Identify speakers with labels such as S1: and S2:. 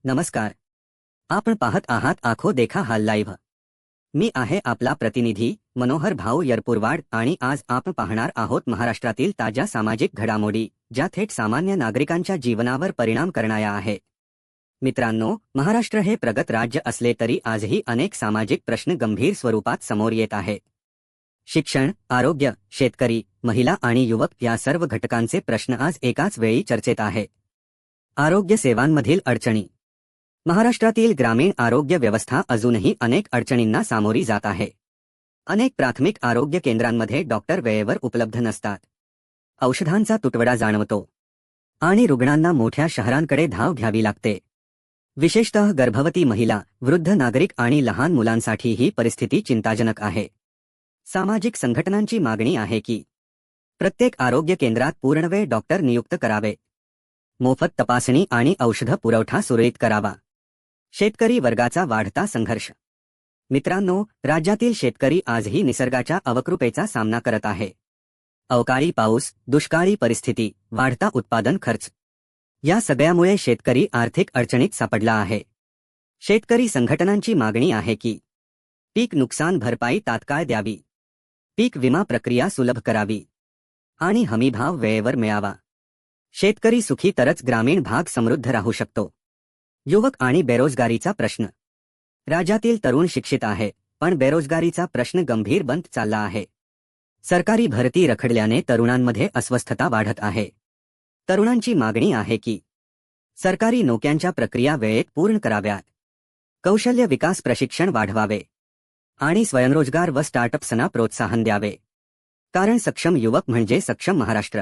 S1: नमस्कार. आपण पाहत आहात आखो देखा हाल लाईव्ह. मी आहे आपला प्रतिनिधी मनोहर भाऊ यरपुरवाड आणि आज आपण पाहणार आहोत महाराष्ट्रातील ताज्या सामाजिक घडामोडी ज्या थेट सामान्य नागरिकांच्या जीवनावर परिणाम करणाऱ्या आहेत. मित्रांनो, महाराष्ट्र हे प्रगत राज्य असले तरी आजही अनेक सामाजिक प्रश्न गंभीर स्वरूपात समोर येत आहेत. शिक्षण, आरोग्य, शेतकरी, महिला आणि युवक या सर्व घटकांचे प्रश्न आज एकाच वेळी चर्चेत आहेत. आरोग्य सेवांमधील अडचणी. महाराष्ट्रातील ग्रामीण आरोग्य व्यवस्था अजूनही अनेक अडचणींना सामोरी जात आहे. अनेक प्राथमिक आरोग्य केंद्रांमध्ये डॉक्टर वेळेवर उपलब्ध नसतात. औषधांचा तुटवडा जाणवतो आणि रुग्णांना मोठ्या शहरांकडे धाव घ्यावी लागते. विशेषतः गर्भवती महिला, वृद्ध नागरिक आणि लहान मुलांसाठी ही परिस्थिती चिंताजनक आहे. सामाजिक संघटनांची मागणी आहे की प्रत्येक आरोग्य केंद्रात पूर्णवेळ डॉक्टर नियुक्त करावे. मोफत तपासणी आणि औषध पुरवठा सुरळीत करावा. शेतकरी वर्गाचा वाढता संघर्ष. मित्रांनो, राज्यातील शेतकरी आजही निसर्गाच्या अवकृपेचा सामना करत आहे. अवकाळी पाऊस, दुष्काळी परिस्थिती, वाढता उत्पादन खर्च या सगळ्यामुळे शेतकरी आर्थिक अडचणीत सापडला आहे. शेतकरी संघटनांची मागणी आहे की पीक नुकसान भरपाई तात्काळ द्यावी, पीक विमा प्रक्रिया सुलभ करावी आणि हमीभाव वेळेवर मिळावा. शेतकरी सुखी तरच ग्रामीण भाग समृद्ध राहू शकतो. युवक आणि बेरोजगारीचा प्रश्न. राज्यातील तरुण शिक्षित आहे, पण बेरोजगारीचा प्रश्न गंभीर बनत चालला आहे. सरकारी भरती रखडल्याने तरुणांमध्ये अस्वस्थता वाढत आहे. तरुणांची मागणी आहे की सरकारी नोकऱ्यांच्या प्रक्रिया वेळेत पूर्ण कराव्यात, कौशल्य विकास प्रशिक्षण वाढवावे आणि स्वयंरोजगार व स्टार्टअप्सना प्रोत्साहन द्यावे. कारण सक्षम युवक म्हणजे सक्षम महाराष्ट्र.